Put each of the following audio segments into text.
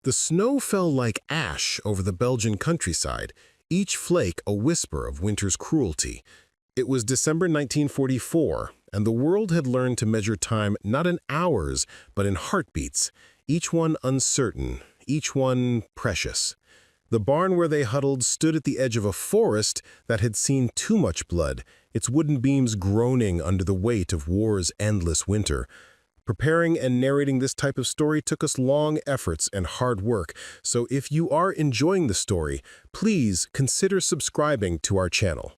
The snow fell like ash over the Belgian countryside, each flake a whisper of winter's cruelty. It was December 1944, and the world had learned to measure time not in hours, but in heartbeats, each one uncertain, each one precious. The barn where they huddled stood at the edge of a forest that had seen too much blood, its wooden beams groaning under the weight of war's endless winter. Preparing and narrating this type of story took us long efforts and hard work, so if you are enjoying the story, please consider subscribing to our channel.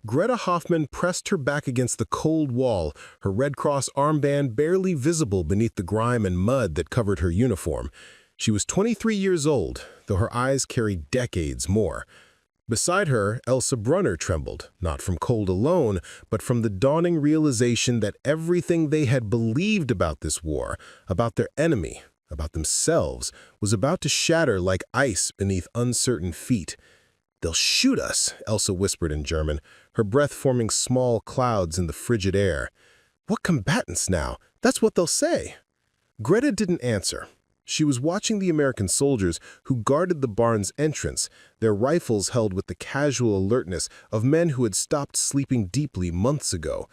Greta Hoffman pressed her back against the cold wall, her Red Cross armband barely visible beneath the grime and mud that covered her uniform. She was 23 years old, though her eyes carried decades more. Beside her, Elsa trembled, not from cold alone, but from the dawning realization that everything they had believed about this war, about their enemy, about themselves, was about to shatter like ice beneath uncertain feet. "They'll shoot us," Elsa whispered in German, her breath forming small clouds in the frigid air. "What combatants now? That's what they'll say." Greta didn't answer. She was watching the American soldiers who guarded the barn's entrance, their rifles held with the casual alertness of men who had stopped sleeping deeply months ago.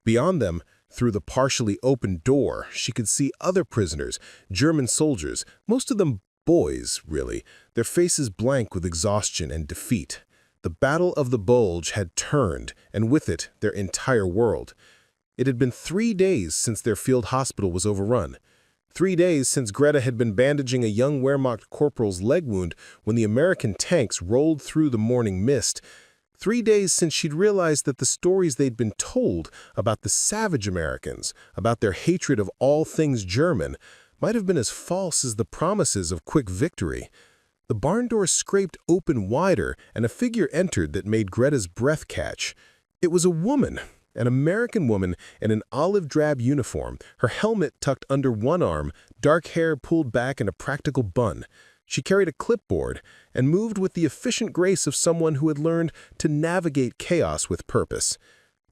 Beyond them, through the partially open door, she could see other prisoners, German soldiers, most of them boys, really, their faces blank with exhaustion and defeat. The Battle of the Bulge had turned, and with it, their entire world. It had been 3 days since their field hospital was overrun. 3 days since Greta had been bandaging a young Wehrmacht corporal's leg wound when the American tanks rolled through the morning mist. 3 days since she'd realized that the stories they'd been told about the savage Americans, about their hatred of all things German, might have been as false as the promises of quick victory. The barn door scraped open wider, and a figure entered that made Greta's breath catch. It was a woman. An American woman in an olive-drab uniform, her helmet tucked under one arm, dark hair pulled back in a practical bun. She carried a clipboard and moved with the efficient grace of someone who had learned to navigate chaos with purpose.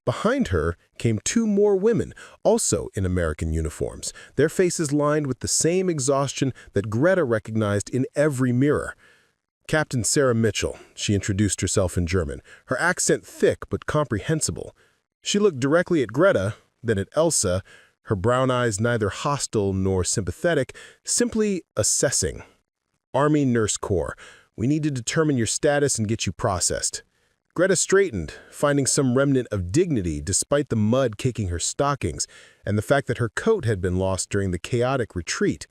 Behind her came 2 more women, also in American uniforms, their faces lined with the same exhaustion that Greta recognized in every mirror. "Captain Sarah Mitchell," she introduced herself in German, her accent thick but comprehensible. She looked directly at Greta, then at Elsa, her brown eyes neither hostile nor sympathetic, simply assessing. "Army Nurse Corps. We need to determine your status and get you processed." Greta straightened, finding some remnant of dignity despite the mud kicking her stockings and the fact that her coat had been lost during the chaotic retreat.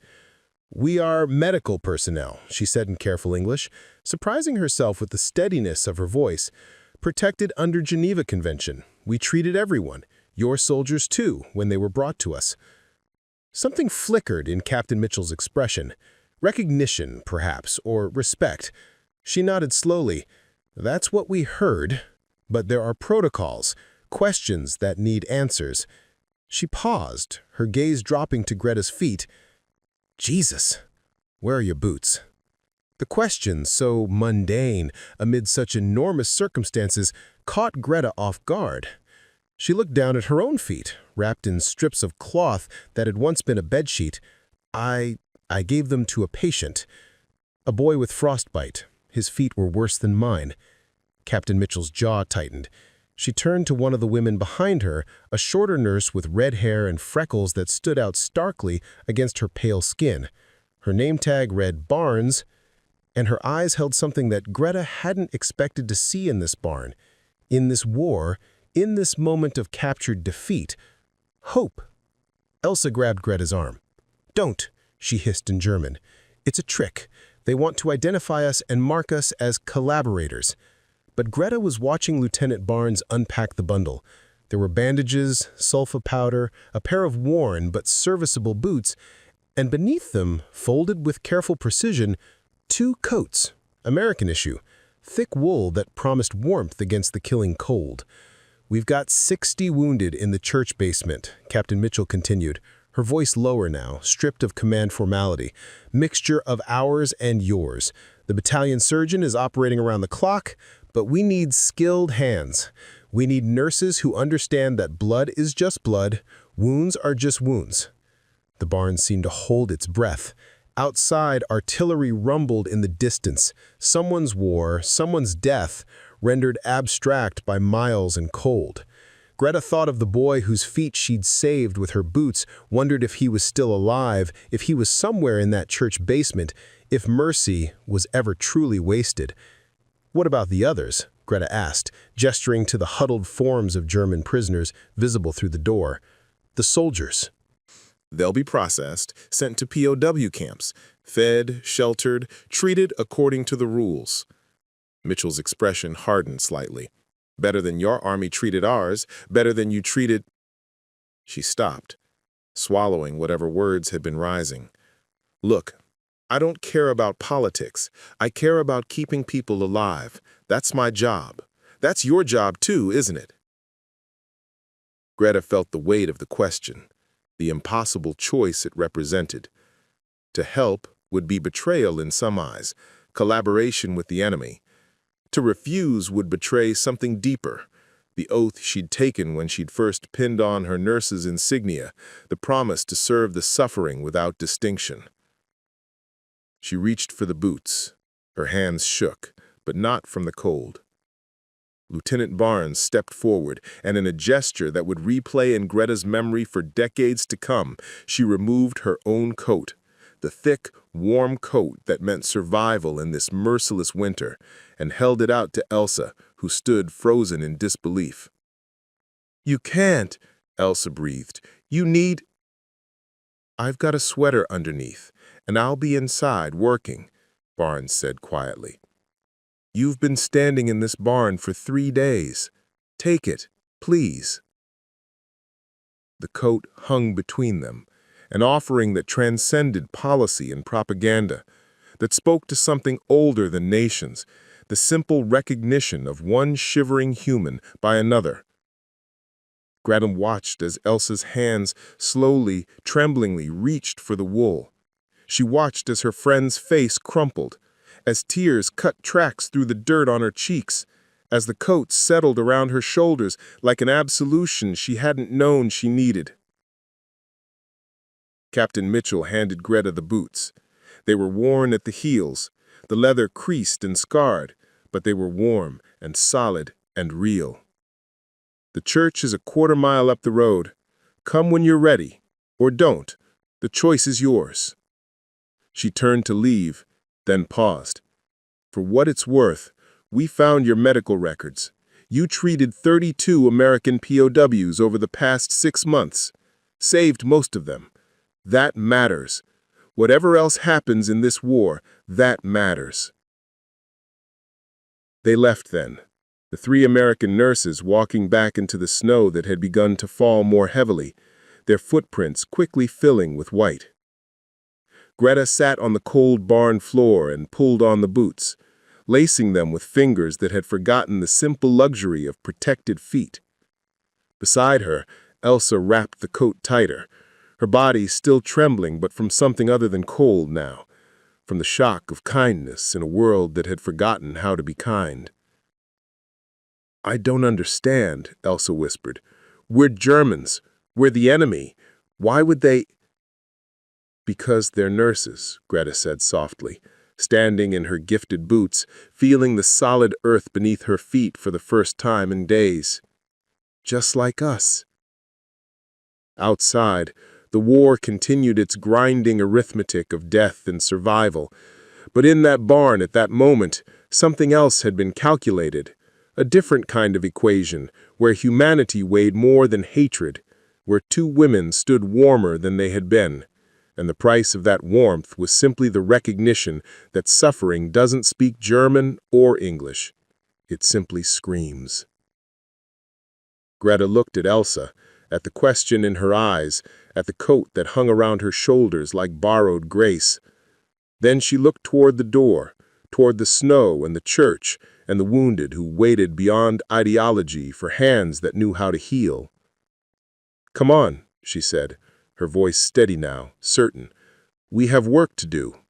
"We are medical personnel," she said in careful English, surprising herself with the steadiness of her voice. "Protected under Geneva Convention. We treated everyone, your soldiers too, when they were brought to us." Something flickered in Captain Mitchell's expression. Recognition, perhaps, or respect. She nodded slowly. "That's what we heard, but there are protocols, questions that need answers." She paused, her gaze dropping to Greta's feet. "Jesus, where are your boots?" The question, so mundane amid such enormous circumstances, caught Greta off guard. She looked down at her own feet, wrapped in strips of cloth that had once been a bedsheet. I gave them to a patient. A boy with frostbite. His feet were worse than mine." Captain Mitchell's jaw tightened. She turned to one of the women behind her, a shorter nurse with red hair and freckles that stood out starkly against her pale skin. Her name tag read Barnes, and her eyes held something that Greta hadn't expected to see in this barn, in this war, in this moment of captured defeat. Hope. Elsa grabbed Greta's arm. "Don't," she hissed in German. "It's a trick. They want to identify us and mark us as collaborators." But Greta was watching Lieutenant Barnes unpack the bundle. There were bandages, sulfa powder, a pair of worn but serviceable boots, and beneath them, folded with careful precision, 2 coats, American issue, thick wool that promised warmth against the killing cold. "We've got 60 wounded in the church basement," Captain Mitchell continued, her voice lower now, stripped of command formality. "Mixture of ours and yours. The battalion surgeon is operating around the clock, but we need skilled hands. We need nurses who understand that blood is just blood, wounds are just wounds." The barn seemed to hold its breath. Outside, artillery rumbled in the distance. Someone's war, someone's death, rendered abstract by miles and cold. Greta thought of the boy whose feet she'd saved with her boots, wondered if he was still alive, if he was somewhere in that church basement, if mercy was ever truly wasted. "What about the others?" Greta asked, gesturing to the huddled forms of German prisoners visible through the door. "The soldiers." "They'll be processed, sent to POW camps, fed, sheltered, treated according to the rules." Mitchell's expression hardened slightly. "Better than your army treated ours, better than you treated—" She stopped, swallowing whatever words had been rising. "Look, I don't care about politics. I care about keeping people alive. That's my job. That's your job too, isn't it?" Greta felt the weight of the question, the impossible choice it represented. To help would be betrayal in some eyes, collaboration with the enemy. To refuse would betray something deeper, the oath she'd taken when she'd first pinned on her nurse's insignia, the promise to serve the suffering without distinction. She reached for the boots. Her hands shook, but not from the cold. Lieutenant Barnes stepped forward, and in a gesture that would replay in Greta's memory for decades to come, she removed her own coat, the thick, warm coat that meant survival in this merciless winter, and held it out to Elsa, who stood frozen in disbelief. "You can't," Elsa breathed. "You need—" "I've got a sweater underneath, and I'll be inside working," Barnes said quietly. "You've been standing in this barn for 3 days. Take it, please." The coat hung between them, an offering that transcended policy and propaganda, that spoke to something older than nations, the simple recognition of one shivering human by another. Greta watched as Elsa's hands slowly, tremblingly reached for the wool. She watched as her friend's face crumpled, as tears cut tracks through the dirt on her cheeks, as the coat settled around her shoulders like an absolution she hadn't known she needed. Captain Mitchell handed Greta the boots. They were worn at the heels, the leather creased and scarred, but they were warm and solid and real. "The church is a 1/4 mile up the road. Come when you're ready, or don't. The choice is yours." She turned to leave, then paused. "For what it's worth, we found your medical records. You treated 32 American POWs over the past 6 months. Saved most of them. That matters. Whatever else happens in this war, that matters." They left then, the 3 American nurses walking back into the snow that had begun to fall more heavily, their footprints quickly filling with white. Greta sat on the cold barn floor and pulled on the boots, lacing them with fingers that had forgotten the simple luxury of protected feet. Beside her, Elsa wrapped the coat tighter, her body still trembling but from something other than cold now, from the shock of kindness in a world that had forgotten how to be kind. "I don't understand," Elsa whispered. "We're Germans. We're the enemy. Why would they—" "Because they're nurses," Greta said softly, standing in her gifted boots, feeling the solid earth beneath her feet for the first time in days. "Just like us." Outside, the war continued its grinding arithmetic of death and survival. But in that barn at that moment, something else had been calculated, a different kind of equation, where humanity weighed more than hatred, where 2 women stood warmer than they had been. And the price of that warmth was simply the recognition that suffering doesn't speak German or English. It simply screams. Greta looked at Elsa, at the question in her eyes, at the coat that hung around her shoulders like borrowed grace. Then she looked toward the door, toward the snow and the church, and the wounded who waited beyond ideology for hands that knew how to heal. "Come on," she said, her voice steady now, certain. "We have work to do."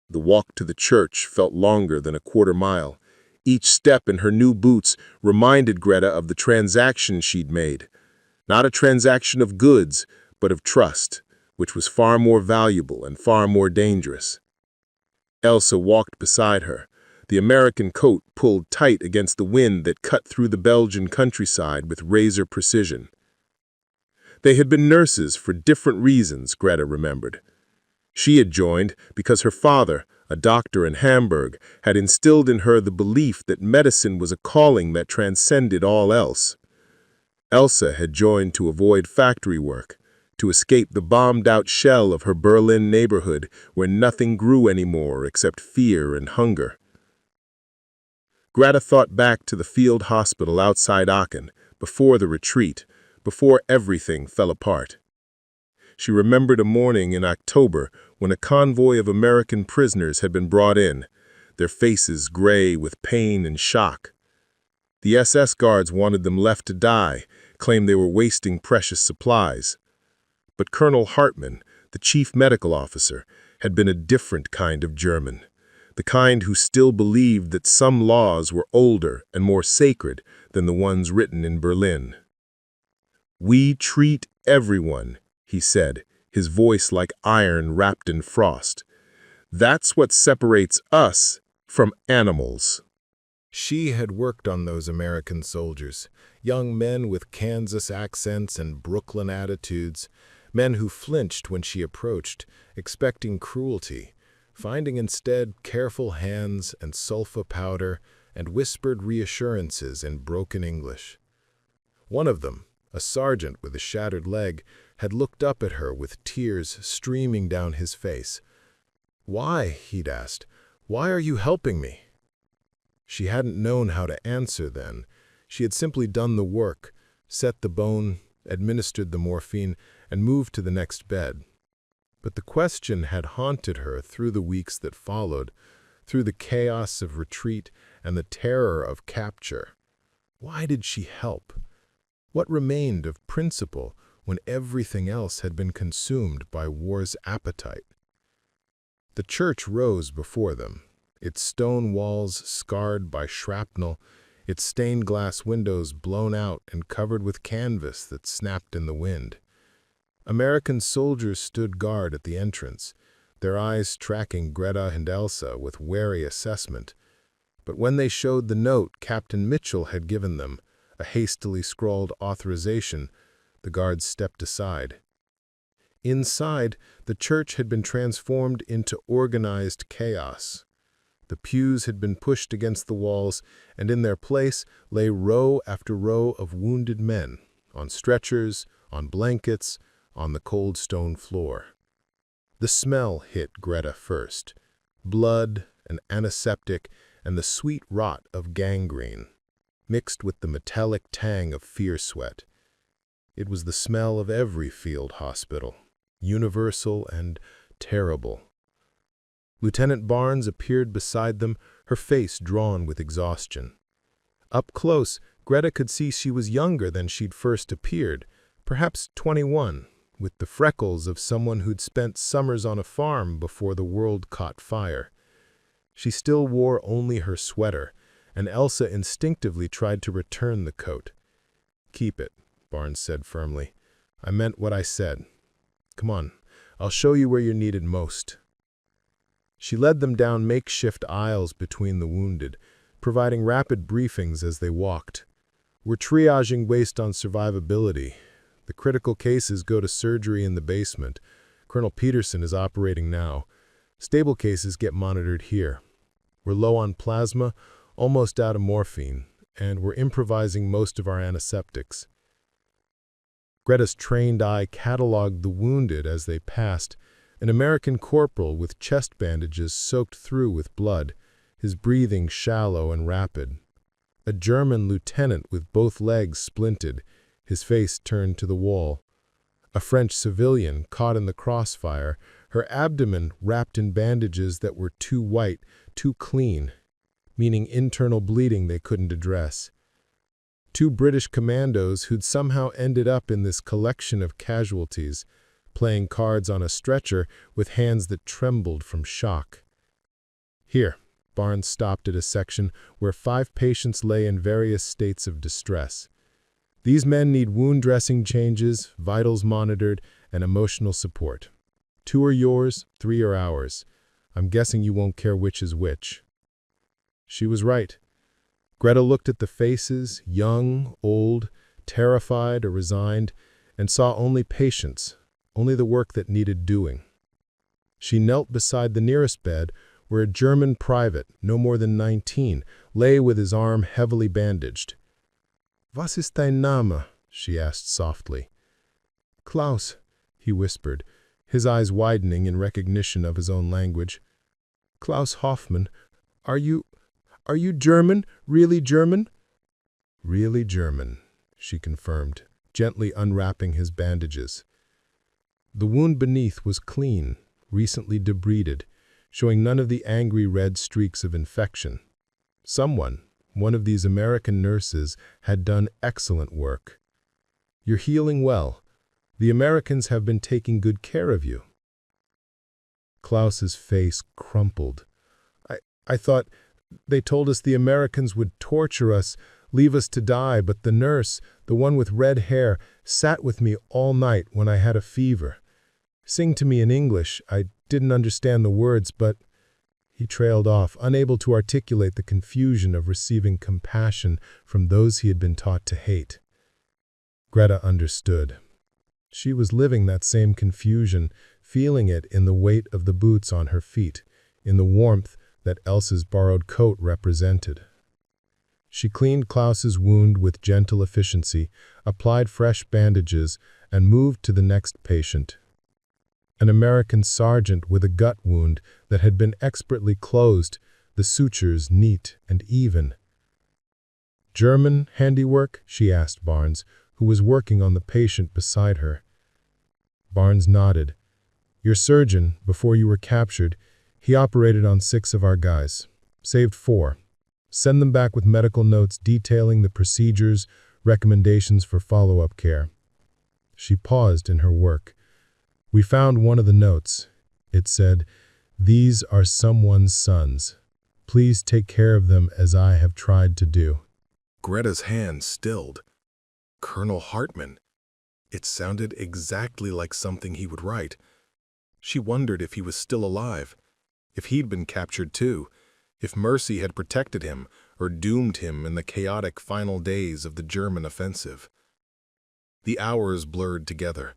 The walk to the church felt longer than a 1/4 mile. Each step in her new boots reminded Greta of the transaction she'd made. Not a transaction of goods, but of trust, which was far more valuable and far more dangerous. Elsa walked beside her, the American coat pulled tight against the wind that cut through the Belgian countryside with razor precision. They had been nurses for different reasons, Greta remembered. She had joined because her father, a doctor in Hamburg, had instilled in her the belief that medicine was a calling that transcended all else. Elsa had joined to avoid factory work, to escape the bombed-out shell of her Berlin neighborhood where nothing grew anymore except fear and hunger. Greta thought back to the field hospital outside Aachen, before the retreat, before everything fell apart. She remembered a morning in October when a convoy of American prisoners had been brought in, their faces gray with pain and shock. The SS guards wanted them left to die, claimed they were wasting precious supplies. But Colonel Hartmann, the chief medical officer, had been a different kind of German, the kind who still believed that some laws were older and more sacred than the ones written in Berlin. "We treat everyone," he said, his voice like iron wrapped in frost. "That's what separates us from animals." She had worked on those American soldiers, young men with Kansas accents and Brooklyn attitudes, men who flinched when she approached, expecting cruelty, finding instead careful hands and sulfa powder and whispered reassurances in broken English. One of them, a sergeant with a shattered leg, had looked up at her with tears streaming down his face. "Why?" he'd asked. "Why are you helping me?" She hadn't known how to answer then. She had simply done the work, set the bone, administered the morphine, and moved to the next bed. But the question had haunted her through the weeks that followed, through the chaos of retreat and the terror of capture. Why did she help? What remained of principle when everything else had been consumed by war's appetite? The church rose before them, its stone walls scarred by shrapnel, its stained glass windows blown out and covered with canvas that snapped in the wind. American soldiers stood guard at the entrance, their eyes tracking Greta and Elsa with wary assessment. But when they showed the note Captain Mitchell had given them, a hastily scrawled authorization, the guards stepped aside. Inside, the church had been transformed into organized chaos. The pews had been pushed against the walls, and in their place lay row after row of wounded men, on stretchers, on blankets, on the cold stone floor. The smell hit Greta first, blood, an antiseptic, and the sweet rot of gangrene, mixed with the metallic tang of fear sweat. It was the smell of every field hospital, universal and terrible. Lieutenant Barnes appeared beside them, her face drawn with exhaustion. Up close, Greta could see she was younger than she'd first appeared, perhaps 21, with the freckles of someone who'd spent summers on a farm before the world caught fire. She still wore only her sweater, and Elsa instinctively tried to return the coat. "Keep it," Barnes said firmly. "I meant what I said. Come on, I'll show you where you're needed most." She led them down makeshift aisles between the wounded, providing rapid briefings as they walked. "We're triaging based on survivability. The critical cases go to surgery in the basement. Colonel Peterson is operating now. Stable cases get monitored here. We're low on plasma, almost out of morphine, and we're improvising most of our antiseptics." Greta's trained eye cataloged the wounded as they passed, an American corporal with chest bandages soaked through with blood, his breathing shallow and rapid. A German lieutenant with both legs splinted, his face turned to the wall. A French civilian caught in the crossfire, her abdomen wrapped in bandages that were too white, too clean, meaning internal bleeding they couldn't address. Two British commandos who'd somehow ended up in this collection of casualties, playing cards on a stretcher with hands that trembled from shock. Here, Barnes stopped at a section where 5 patients lay in various states of distress. "These men need wound dressing changes, vitals monitored, and emotional support. 2 are yours, 3 are ours. I'm guessing you won't care which is which." She was right. Greta looked at the faces, young, old, terrified or resigned, and saw only patience, only the work that needed doing. She knelt beside the nearest bed, where a German private, no more than 19, lay with his arm heavily bandaged. "Was ist dein Name?" she asked softly. "Klaus," he whispered, his eyes widening in recognition of his own language. "Klaus Hoffman. Are you German? Really German?" "Really German," she confirmed, gently unwrapping his bandages. The wound beneath was clean, recently debrided, showing none of the angry red streaks of infection. Someone, one of these American nurses, had done excellent work. "You're healing well. The Americans have been taking good care of you." Klaus's face crumpled. I thought they told us the Americans would torture us, leave us to die, but the nurse, the one with red hair, sat with me all night when I had a fever. Sing to me in English. I didn't understand the words, but..." He trailed off, unable to articulate the confusion of receiving compassion from those he had been taught to hate. Greta understood. She was living that same confusion, feeling it in the weight of the boots on her feet, in the warmth that Elsa's borrowed coat represented. She cleaned Klaus's wound with gentle efficiency, applied fresh bandages, and moved to the next patient. An American sergeant with a gut wound that had been expertly closed, the sutures neat and even. "German handiwork?" she asked Barnes, who was working on the patient beside her. Barnes nodded. "Your surgeon, before you were captured, he operated on 6 of our guys. Saved 4. Send them back with medical notes detailing the procedures, recommendations for follow-up care." She paused in her work. "We found one of the notes. It said, 'These are someone's sons. Please take care of them as I have tried to do.'" Greta's hand stilled. Colonel Hartman. It sounded exactly like something he would write. She wondered if he was still alive, if he'd been captured too, if mercy had protected him or doomed him in the chaotic final days of the German offensive. The hours blurred together.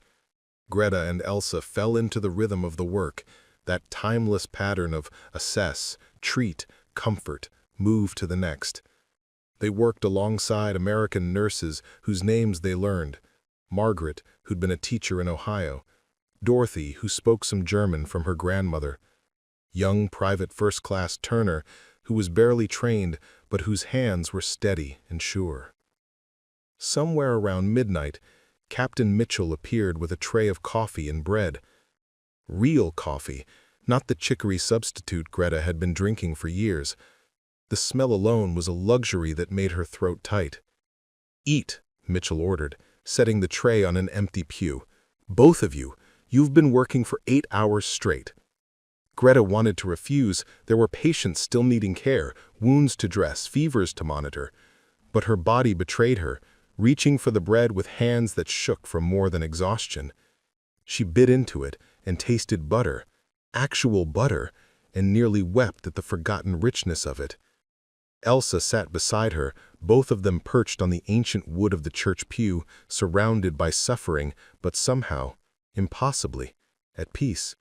Greta and Elsa fell into the rhythm of the work, that timeless pattern of assess, treat, comfort, move to the next. They worked alongside American nurses whose names they learned: Margaret, who'd been a teacher in Ohio; Dorothy, who spoke some German from her grandmother; young Private First Class Turner, who was barely trained but whose hands were steady and sure. Somewhere around midnight, Captain Mitchell appeared with a tray of coffee and bread. Real coffee, not the chicory substitute Greta had been drinking for years. The smell alone was a luxury that made her throat tight. "Eat," Mitchell ordered, setting the tray on an empty pew. "Both of you, you've been working for 8 hours straight." Greta wanted to refuse. There were patients still needing care, wounds to dress, fevers to monitor. But her body betrayed her, reaching for the bread with hands that shook from more than exhaustion. She bit into it and tasted butter, actual butter, and nearly wept at the forgotten richness of it. Elsa sat beside her, both of them perched on the ancient wood of the church pew, surrounded by suffering, but somehow, impossibly, at peace.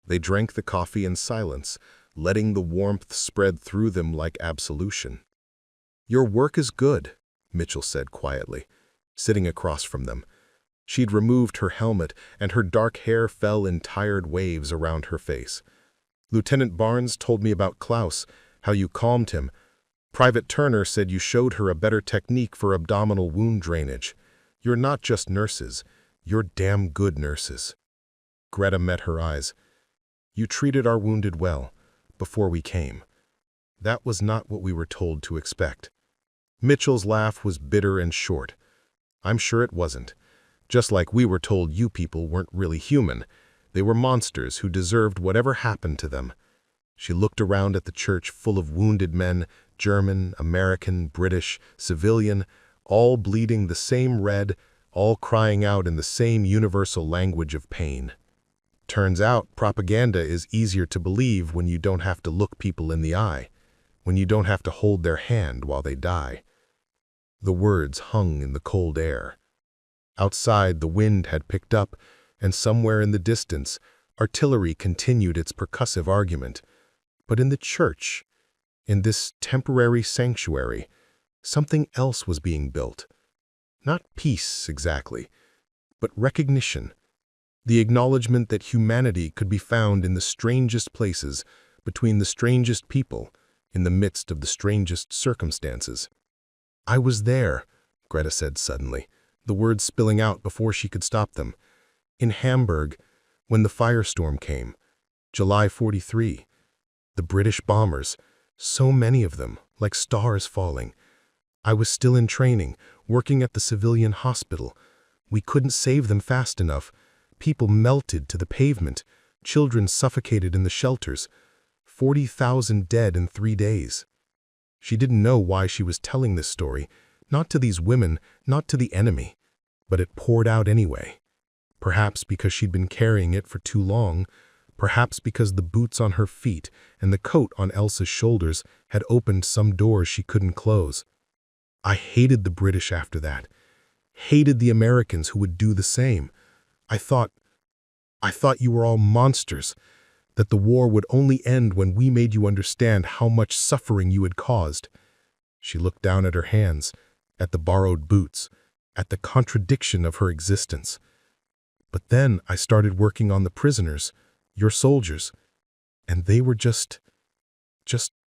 They drank the coffee in silence, letting the warmth spread through them like absolution. "Your work is good," Mitchell said quietly, sitting across from them. She'd removed her helmet, and her dark hair fell in tired waves around her face. "Lieutenant Barnes told me about Klaus, how you calmed him. Private Turner said you showed her a better technique for abdominal wound drainage. You're not just nurses. You're damn good nurses." Greta met her eyes. "You treated our wounded well, before we came. That was not what we were told to expect." Mitchell's laugh was bitter and short. "I'm sure it wasn't. Just like we were told you people weren't really human. They were monsters who deserved whatever happened to them." She looked around at the church full of wounded men, German, American, British, civilian, all bleeding the same red, all crying out in the same universal language of pain. Turns out, propaganda is easier to believe when you don't have to look people in the eye, when you don't have to hold their hand while they die. The words hung in the cold air. Outside, the wind had picked up, and somewhere in the distance, artillery continued its percussive argument. But in the church, in this temporary sanctuary, something else was being built. Not peace, exactly, but recognition. The acknowledgement that humanity could be found in the strangest places, between the strangest people, in the midst of the strangest circumstances. "I was there," Greta said suddenly, the words spilling out before she could stop them. "In Hamburg, when the firestorm came. July 43. The British bombers, so many of them, like stars falling. I was still in training, working at the civilian hospital. We couldn't save them fast enough. People melted to the pavement. Children suffocated in the shelters. 40,000 dead in 3 days." She didn't know why she was telling this story, not to these women, not to the enemy, but it poured out anyway. Perhaps because she'd been carrying it for too long, perhaps because the boots on her feet and the coat on Elsa's shoulders had opened some doors she couldn't close. "I hated the British after that. Hated the Americans who would do the same. I thought you were all monsters, that the war would only end when we made you understand how much suffering you had caused." She looked down at her hands, at the borrowed boots, at the contradiction of her existence. "But then I started working on the prisoners, your soldiers, and they were just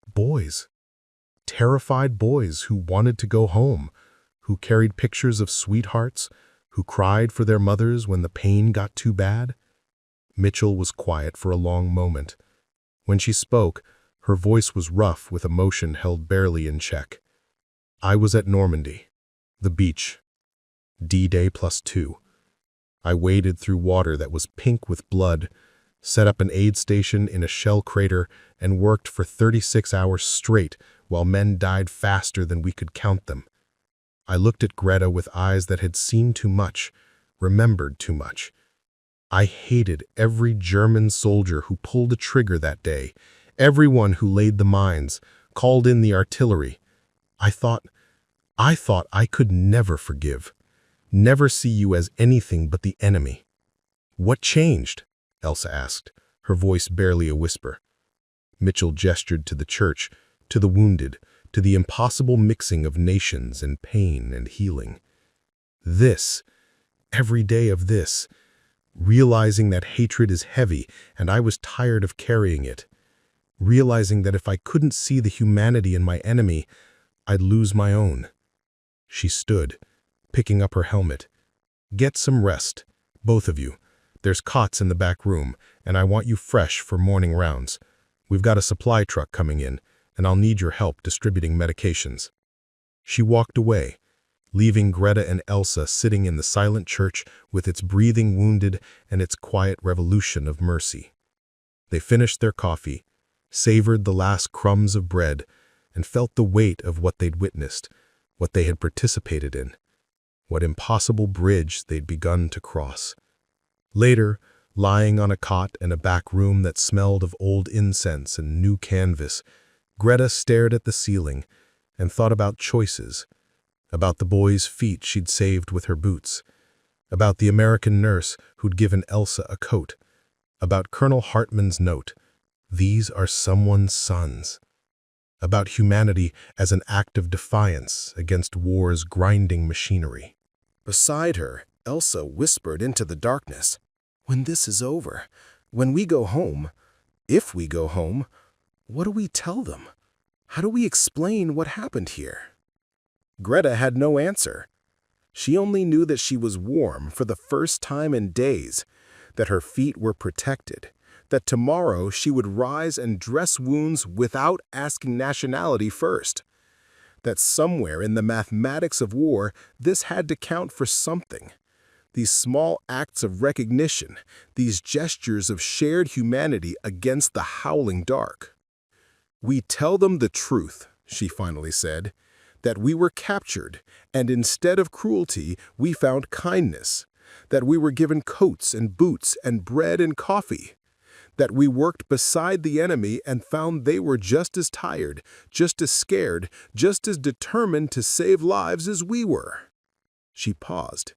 boys. Terrified boys who wanted to go home, who carried pictures of sweethearts, who cried for their mothers when the pain got too bad." Mitchell was quiet for a long moment. When she spoke, her voice was rough with emotion held barely in check. "I was at Normandy, the beach, D-Day +2. I waded through water that was pink with blood, set up an aid station in a shell crater, and worked for 36 hours straight while men died faster than we could count them. I looked at Greta with eyes that had seen too much, remembered too much. I hated every German soldier who pulled a trigger that day, everyone who laid the mines, called in the artillery. I thought I could never forgive, never see you as anything but the enemy." "What changed?" Elsa asked, her voice barely a whisper. Mitchell gestured to the church, to the wounded, to the impossible mixing of nations and pain and healing. "This, every day of this, realizing that hatred is heavy and I was tired of carrying it. Realizing that if I couldn't see the humanity in my enemy, I'd lose my own." She stood, picking up her helmet. "Get some rest, both of you. There's cots in the back room, and I want you fresh for morning rounds. We've got a supply truck coming in, and I'll need your help distributing medications." She walked away, leaving Greta and Elsa sitting in the silent church with its breathing wounded and its quiet revolution of mercy. They finished their coffee, savored the last crumbs of bread, and felt the weight of what they'd witnessed, what they had participated in, what impossible bridge they'd begun to cross. Later, lying on a cot in a back room that smelled of old incense and new canvas, Greta stared at the ceiling and thought about choices, about the boy's feet she'd saved with her boots, about the American nurse who'd given Elsa a coat, about Colonel Hartman's note, "These are someone's sons," about humanity as an act of defiance against war's grinding machinery. Beside her, Elsa whispered into the darkness, "When this is over, when we go home, if we go home, what do we tell them? How do we explain what happened here?" Greta had no answer. She only knew that she was warm for the first time in days, that her feet were protected, that tomorrow she would rise and dress wounds without asking nationality first, that somewhere in the mathematics of war this had to count for something. These small acts of recognition, these gestures of shared humanity against the howling dark. "We tell them the truth," she finally said. that we were captured, and instead of cruelty, we found kindness, that we were given coats and boots and bread and coffee, that we worked beside the enemy and found they were just as tired, just as scared, just as determined to save lives as we were." She paused.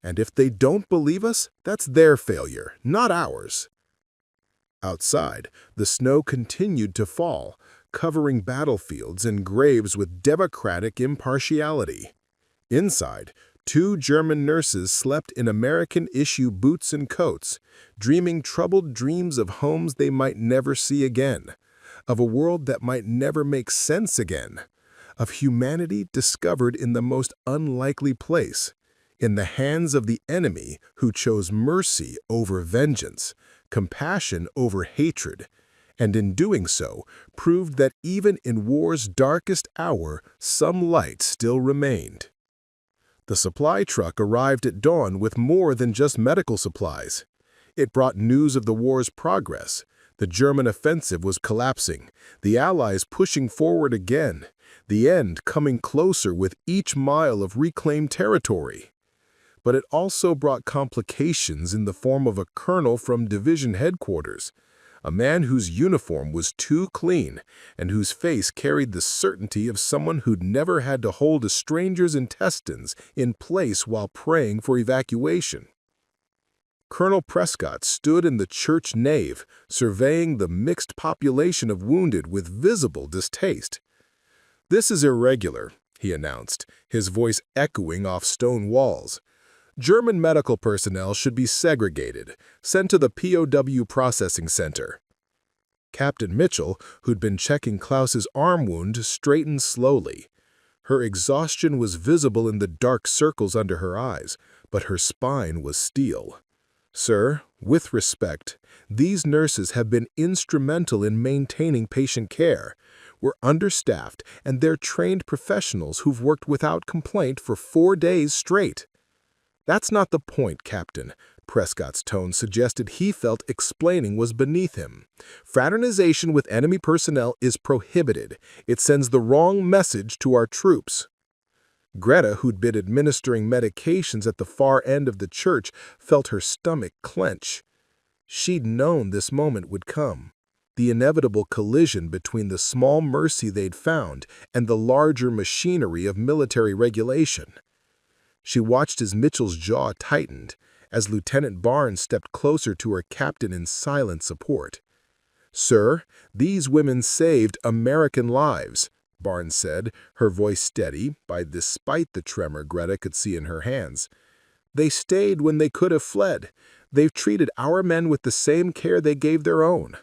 "And if they don't believe us, that's their failure, not ours." Outside, the snow continued to fall, covering battlefields and graves with democratic impartiality. Inside, 2 German nurses slept in American-issue boots and coats, dreaming troubled dreams of homes they might never see again, of a world that might never make sense again, of humanity discovered in the most unlikely place, in the hands of the enemy who chose mercy over vengeance, compassion over hatred, and in doing so proved that even in war's darkest hour, some light still remained. The supply truck arrived at dawn with more than just medical supplies. It brought news of the war's progress. The German offensive was collapsing, the Allies pushing forward again, the end coming closer with each mile of reclaimed territory. But it also brought complications in the form of a colonel from division headquarters, a man whose uniform was too clean and whose face carried the certainty of someone who'd never had to hold a stranger's intestines in place while praying for evacuation. Colonel Prescott stood in the church nave, surveying the mixed population of wounded with visible distaste. "This is irregular," he announced, his voice echoing off stone walls. "German medical personnel should be segregated, sent to the POW processing center." Captain Mitchell, who'd been checking Klaus's arm wound, straightened slowly. Her exhaustion was visible in the dark circles under her eyes, but her spine was steel. "Sir, with respect, these nurses have been instrumental in maintaining patient care. We're understaffed, and they're trained professionals who've worked without complaint for 4 days straight." "That's not the point, Captain." Prescott's tone suggested he felt explaining was beneath him. "Fraternization with enemy personnel is prohibited. It sends the wrong message to our troops." Greta, who'd been administering medications at the far end of the church, felt her stomach clench. She'd known this moment would come, the inevitable collision between the small mercy they'd found and the larger machinery of military regulation. She watched as Mitchell's jaw tightened, as Lieutenant Barnes stepped closer to her captain in silent support. "Sir, these women saved American lives," Barnes said, her voice steady, despite the tremor Greta could see in her hands. "They stayed when they could have fled. They've treated our men with the same care they gave their own."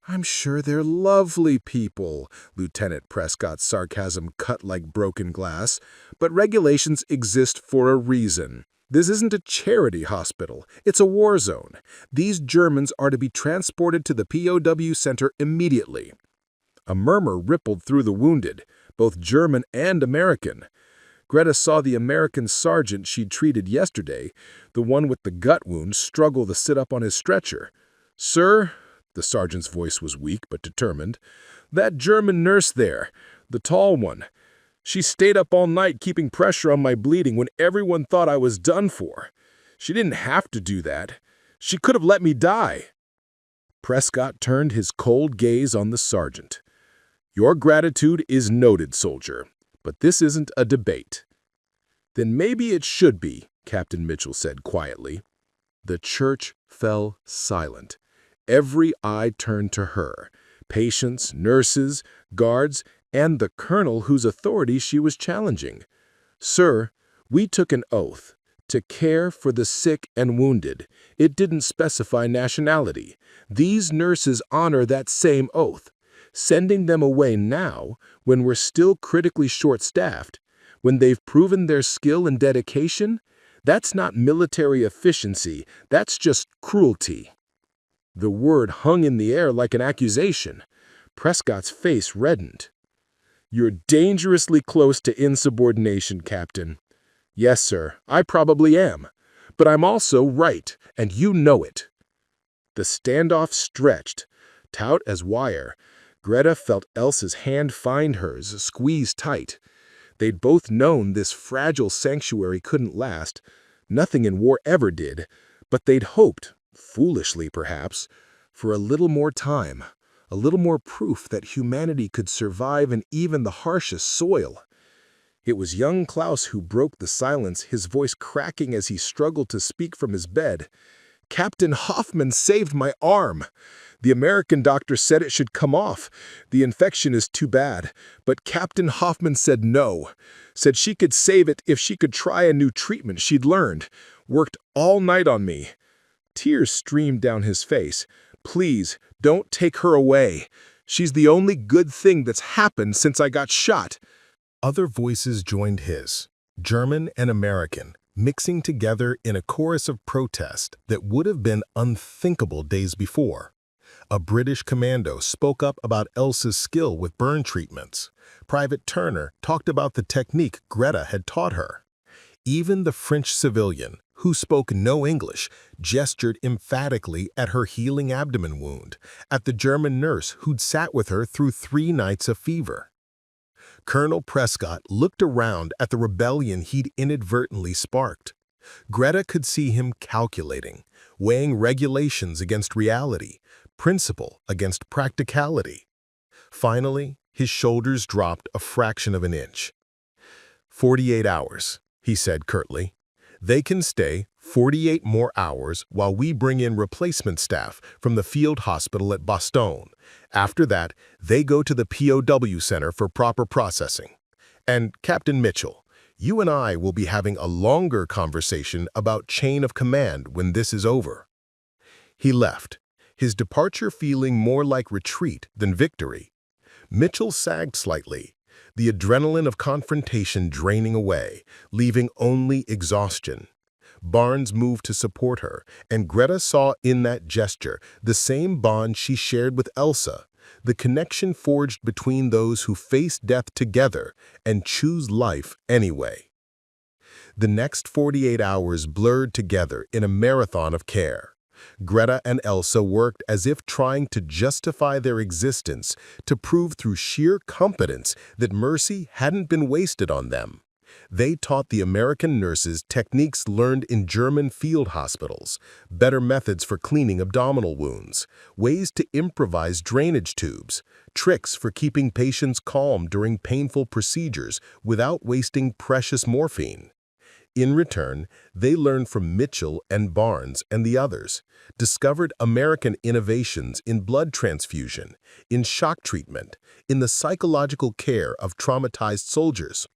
"I'm sure they're lovely people," Lieutenant Prescott's sarcasm cut like broken glass, "but regulations exist for a reason. This isn't a charity hospital. It's a war zone. These Germans are to be transported to the POW center immediately." A murmur rippled through the wounded, both German and American. Greta saw the American sergeant she'd treated yesterday, the one with the gut wound, struggle to sit up on his stretcher. "Sir," the sergeant's voice was weak but determined, "that German nurse there, the tall one, she stayed up all night keeping pressure on my bleeding when everyone thought I was done for. She didn't have to do that. She could have let me die." Prescott turned his cold gaze on the sergeant. "Your gratitude is noted, soldier, but this isn't a debate." "Then maybe it should be," Captain Mitchell said quietly. The church fell silent. Every eye turned to her, patients, nurses, guards, and the colonel whose authority she was challenging. "Sir, we took an oath to care for the sick and wounded. It didn't specify nationality. These nurses honor that same oath. Sending them away now, when we're still critically short-staffed, when they've proven their skill and dedication, that's not military efficiency, that's just cruelty." The word hung in the air like an accusation. Prescott's face reddened. "You're dangerously close to insubordination, Captain." "Yes, sir, I probably am. But I'm also right, and you know it." The standoff stretched, taut as wire. Greta felt Elsa's hand find hers, squeezed tight. They'd both known this fragile sanctuary couldn't last. Nothing in war ever did, but they'd hoped, foolishly perhaps, for a little more time, a little more proof that humanity could survive in even the harshest soil. It was young Klaus who broke the silence, his voice cracking as he struggled to speak from his bed. "Captain Hoffman saved my arm. The American doctor said it should come off. The infection is too bad. But Captain Hoffman said no. Said she could save it if she could try a new treatment she'd learned. Worked all night on me." Tears streamed down his face. "Please, don't take her away. She's the only good thing that's happened since I got shot." Other voices joined his, German and American, mixing together in a chorus of protest that would have been unthinkable days before. A British commando spoke up about Elsa's skill with burn treatments. Private Turner talked about the technique Greta had taught her. Even the French civilian, who spoke no English, gestured emphatically at her healing abdomen wound, at the German nurse who'd sat with her through 3 nights of fever. Colonel Prescott looked around at the rebellion he'd inadvertently sparked. Greta could see him calculating, weighing regulations against reality, principle against practicality. Finally, his shoulders dropped a fraction of an inch. 48 hours, he said curtly. They can stay 48 more hours while we bring in replacement staff from the field hospital at Bastogne. After that, they go to the POW center for proper processing. And Captain Mitchell, you and I will be having a longer conversation about chain of command when this is over. He left, his departure feeling more like retreat than victory. Mitchell sagged slightly, the adrenaline of confrontation draining away, leaving only exhaustion. Barnes moved to support her, and Greta saw in that gesture the same bond she shared with Elsa, the connection forged between those who face death together and choose life anyway. The next 48 hours blurred together in a marathon of care. Greta and Elsa worked as if trying to justify their existence, to prove through sheer competence that mercy hadn't been wasted on them. They taught the American nurses techniques learned in German field hospitals, better methods for cleaning abdominal wounds, ways to improvise drainage tubes, tricks for keeping patients calm during painful procedures without wasting precious morphine. In return, they learned from Mitchell and Barnes and the others, discovered American innovations in blood transfusion, in shock treatment, in the psychological care of traumatized soldiers.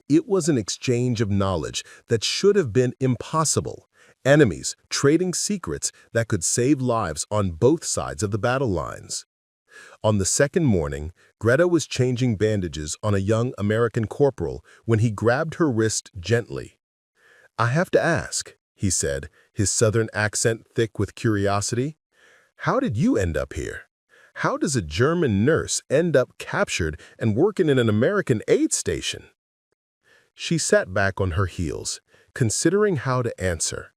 It was an exchange of knowledge that should have been impossible, enemies trading secrets that could save lives on both sides of the battle lines. On the second morning, Greta was changing bandages on a young American corporal when he grabbed her wrist gently. "I have to ask," he said, his southern accent thick with curiosity, "how did you end up here? How does a German nurse end up captured and working in an American aid station?" She sat back on her heels, considering how to answer.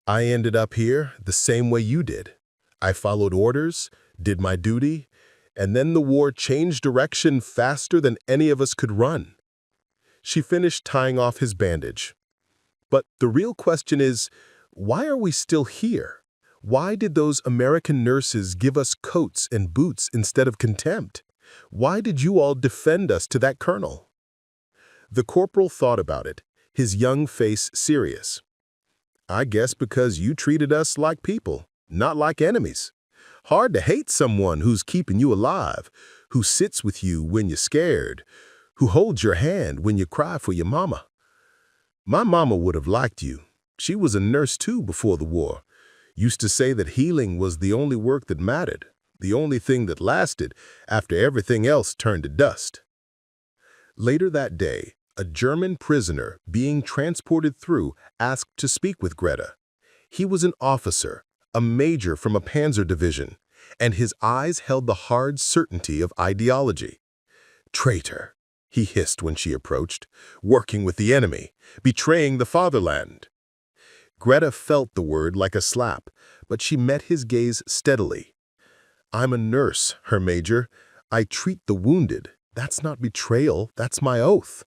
"I ended up here the same way you did. I followed orders, did my duty, and then the war changed direction faster than any of us could run." She finished tying off his bandage. "But the real question is, why are we still here? Why did those American nurses give us coats and boots instead of contempt? Why did you all defend us to that colonel?" The corporal thought about it, his young face serious. "I guess because you treated us like people, not like enemies. Hard to hate someone who's keeping you alive, who sits with you when you're scared, who holds your hand when you cry for your mama. My mama would have liked you. She was a nurse too before the war. Used to say that healing was the only work that mattered, the only thing that lasted after everything else turned to dust." Later that day, a German prisoner being transported through asked to speak with Greta. He was an officer, a major from a panzer division, and his eyes held the hard certainty of ideology. "Traitor," he hissed when she approached, "working with the enemy, betraying the fatherland." Greta felt the word like a slap, but she met his gaze steadily. I'm a nurse, Her Major. I treat the wounded. That's not betrayal, that's my oath.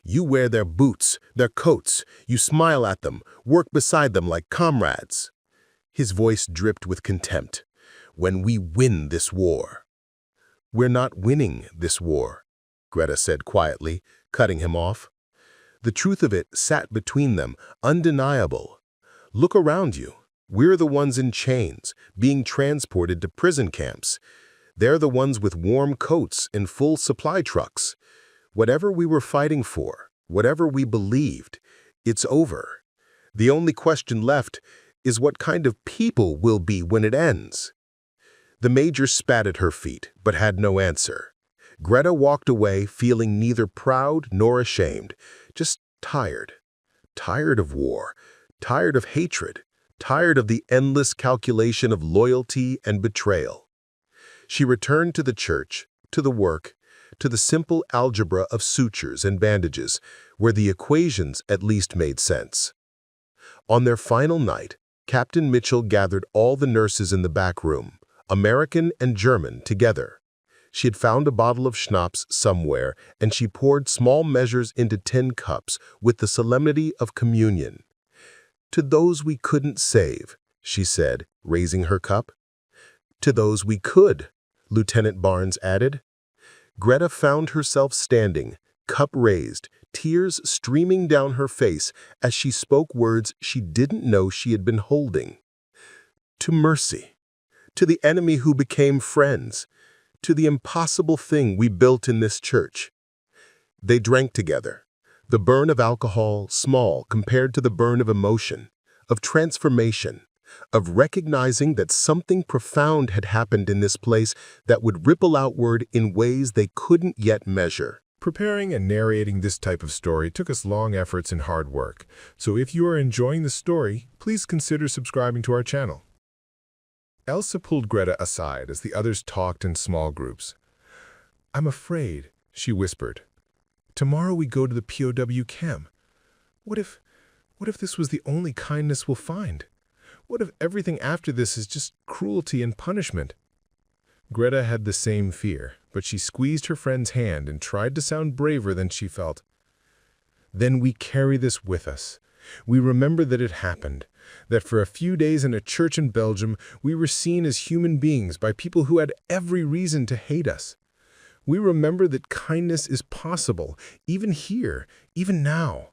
You wear their boots, their coats. You smile at them, work beside them like comrades. His voice dripped with contempt. When we win this war. We're not winning this war, Greta said quietly, cutting him off. The truth of it sat between them, undeniable. Look around you. We're the ones in chains, being transported to prison camps. They're the ones with warm coats and full supply trucks. Whatever we were fighting for, whatever we believed, it's over. The only question left is what kind of people we'll be when it ends. The Major spat at her feet, but had no answer. Greta walked away feeling neither proud nor ashamed, just tired. Tired of war, tired of hatred, tired of the endless calculation of loyalty and betrayal. She returned to the church, to the work, to the simple algebra of sutures and bandages, where the equations at least made sense. On their final night, Captain Mitchell gathered all the nurses in the back room, American and German, together. She had found a bottle of schnapps somewhere, and she poured small measures into tin cups with the solemnity of communion. To those we couldn't save, she said, raising her cup. To those we could, Lieutenant Barnes added. Greta found herself standing, cup raised, tears streaming down her face as she spoke words she didn't know she had been holding. To mercy, to the enemy who became friends, to the impossible thing we built in this church. They drank together. The burn of alcohol, small compared to the burn of emotion, of transformation, of recognizing that something profound had happened in this place that would ripple outward in ways they couldn't yet measure. Preparing and narrating this type of story took us long efforts and hard work, so if you are enjoying the story, please consider subscribing to our channel. Elsa pulled Greta aside as the others talked in small groups. "I'm afraid," she whispered. "Tomorrow we go to the POW camp. What if this was the only kindness we'll find? What if everything after this is just cruelty and punishment?" Greta had the same fear, but she squeezed her friend's hand and tried to sound braver than she felt. "Then we carry this with us. We remember that it happened, that for a few days in a church in Belgium, we were seen as human beings by people who had every reason to hate us. We remember that kindness is possible, even here, even now."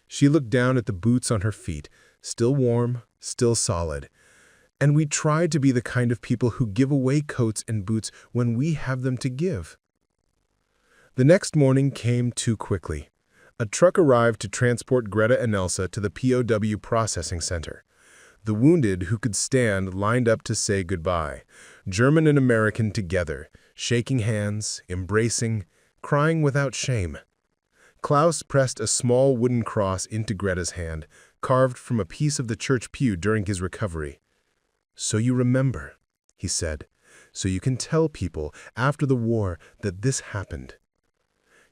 She looked down at the boots on her feet, still warm, still solid. "And we try to be the kind of people who give away coats and boots when we have them to give." The next morning came too quickly. A truck arrived to transport Greta and Elsa to the POW processing center. The wounded who could stand lined up to say goodbye, German and American together, shaking hands, embracing, crying without shame. Klaus pressed a small wooden cross into Greta's hand, carved from a piece of the church pew during his recovery. "So you remember," he said, "so you can tell people after the war that this happened."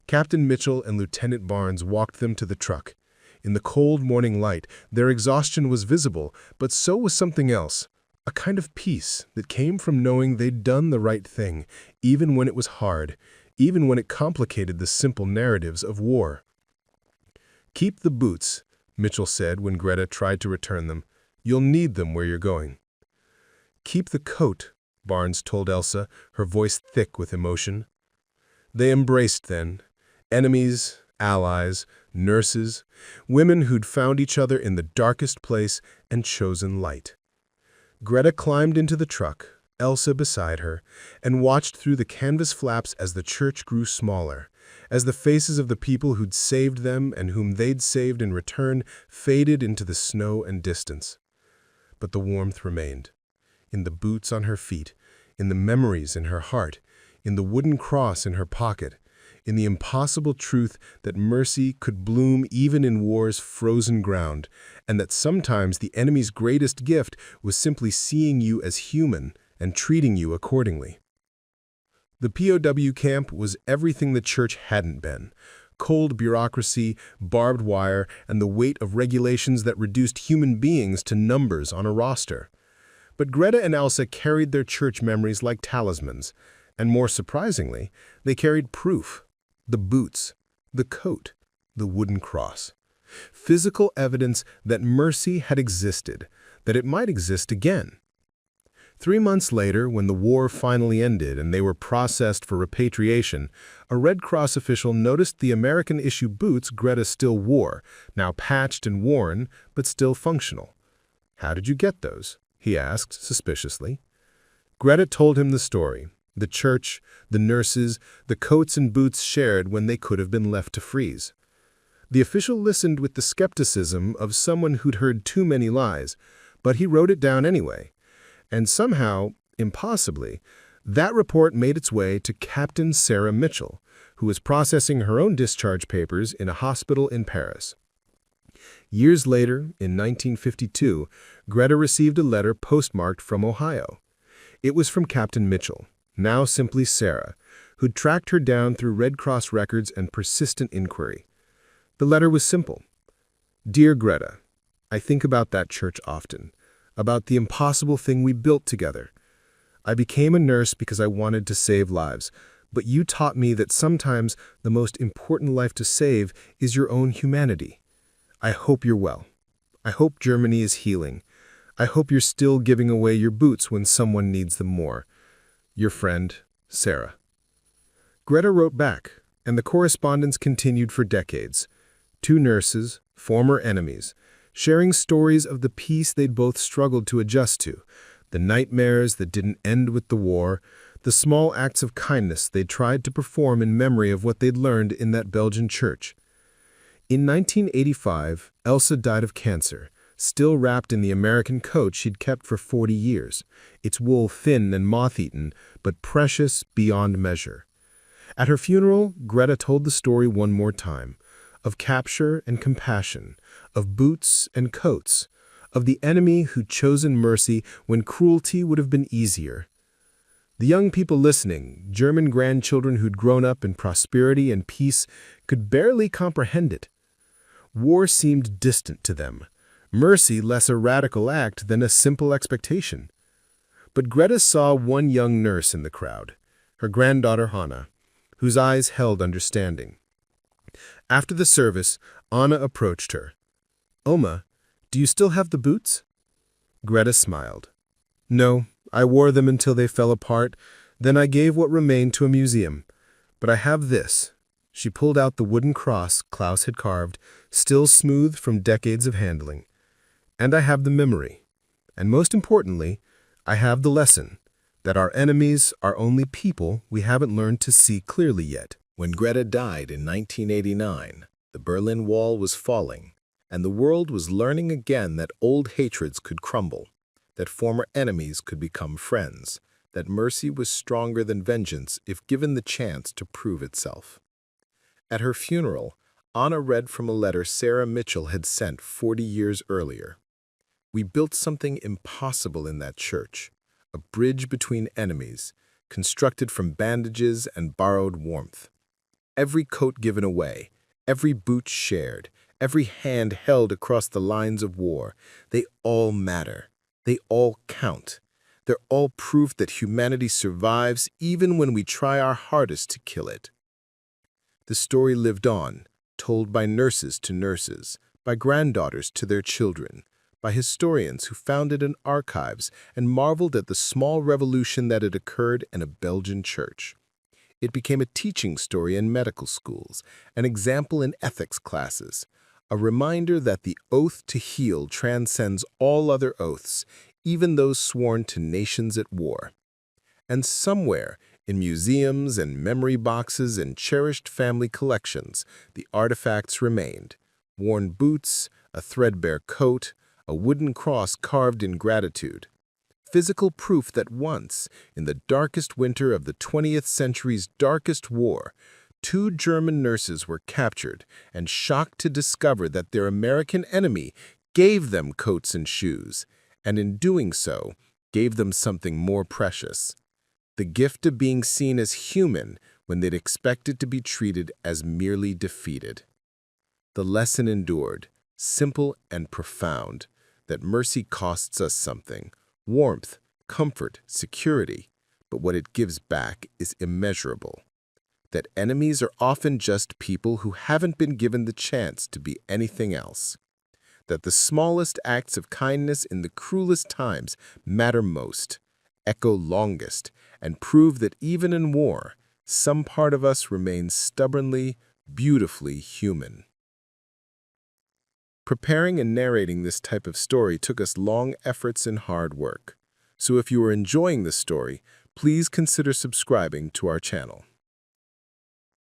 Captain Mitchell and Lieutenant Barnes walked them to the truck. In the cold morning light, their exhaustion was visible, but so was something else, a kind of peace that came from knowing they'd done the right thing, even when it was hard, even when it complicated the simple narratives of war. "Keep the boots," Mitchell said when Greta tried to return them. "You'll need them where you're going." "Keep the coat," Barnes told Elsa, her voice thick with emotion. They embraced then. Enemies, allies, nurses, women who'd found each other in the darkest place and chosen light. Greta climbed into the truck, Elsa beside her, and watched through the canvas flaps as the church grew smaller, as the faces of the people who'd saved them and whom they'd saved in return faded into the snow and distance. But the warmth remained. In the boots on her feet, in the memories in her heart, in the wooden cross in her pocket, in the impossible truth that mercy could bloom even in war's frozen ground, and that sometimes the enemy's greatest gift was simply seeing you as human and treating you accordingly. The POW camp was everything the church hadn't been: cold bureaucracy, barbed wire, and the weight of regulations that reduced human beings to numbers on a roster. But Greta and Elsa carried their church memories like talismans, and more surprisingly, they carried proof: the boots, the coat, the wooden cross. Physical evidence that mercy had existed, that it might exist again. 3 months later, when the war finally ended and they were processed for repatriation, a Red Cross official noticed the American-issue boots Greta still wore, now patched and worn, but still functional. "How did you get those?" he asked suspiciously. Greta told him the story: the church, the nurses, the coats and boots shared when they could have been left to freeze. The official listened with the skepticism of someone who'd heard too many lies, but he wrote it down anyway. And somehow, impossibly, that report made its way to Captain Sarah Mitchell, who was processing her own discharge papers in a hospital in Paris. Years later, in 1952, Greta received a letter postmarked from Ohio. It was from Captain Mitchell, now simply Sarah, who'd tracked her down through Red Cross records and persistent inquiry. The letter was simple. "Dear Greta, I think about that church often, about the impossible thing we built together. I became a nurse because I wanted to save lives, but you taught me that sometimes the most important life to save is your own humanity. I hope you're well. I hope Germany is healing. I hope you're still giving away your boots when someone needs them more. Your friend, Sarah." Greta wrote back, and the correspondence continued for decades. 2 nurses, former enemies, sharing stories of the peace they'd both struggled to adjust to, the nightmares that didn't end with the war, the small acts of kindness they'd tried to perform in memory of what they'd learned in that Belgian church. In 1985, Elsa died of cancer, still wrapped in the American coat she'd kept for 40 years, its wool thin and moth-eaten, but precious beyond measure. At her funeral, Greta told the story one more time, of capture and compassion, of boots and coats, of the enemy who'd chosen mercy when cruelty would have been easier. The young people listening, German grandchildren who'd grown up in prosperity and peace, could barely comprehend it. War seemed distant to them, mercy less a radical act than a simple expectation. But Greta saw one young nurse in the crowd, her granddaughter Hanna, whose eyes held understanding. After the service, Anna approached her. "Oma, do you still have the boots?" Greta smiled. "No, I wore them until they fell apart, then I gave what remained to a museum. But I have this." She pulled out the wooden cross Klaus had carved, still smooth from decades of handling. "And I have the memory. And most importantly, I have the lesson, that our enemies are only people we haven't learned to see clearly yet." When Greta died in 1989, the Berlin Wall was falling, and the world was learning again that old hatreds could crumble, that former enemies could become friends, that mercy was stronger than vengeance if given the chance to prove itself. At her funeral, Anna read from a letter Sarah Mitchell had sent 40 years earlier. "We built something impossible in that church, a bridge between enemies, constructed from bandages and borrowed warmth. Every coat given away, every boot shared, every hand held across the lines of war, they all matter. They all count. They're all proof that humanity survives even when we try our hardest to kill it." The story lived on, told by nurses to nurses, by granddaughters to their children, by historians who found it in archives and marveled at the small revolution that had occurred in a Belgian church. It became a teaching story in medical schools, an example in ethics classes, a reminder that the oath to heal transcends all other oaths, even those sworn to nations at war. And somewhere, in museums and memory boxes and cherished family collections, the artifacts remained: worn boots, a threadbare coat, a wooden cross carved in gratitude. Physical proof that once, in the darkest winter of the 20th century's darkest war, 2 German nurses were captured and shocked to discover that their American enemy gave them coats and shoes, and in doing so, gave them something more precious: the gift of being seen as human when they'd expected to be treated as merely defeated. The lesson endured, simple and profound, that mercy costs us something, warmth, comfort, security, but what it gives back is immeasurable. That enemies are often just people who haven't been given the chance to be anything else. That the smallest acts of kindness in the cruelest times matter most, echo longest, and prove that even in war, some part of us remains stubbornly, beautifully human. Preparing and narrating this type of story took us long efforts and hard work. So if you are enjoying this story, please consider subscribing to our channel.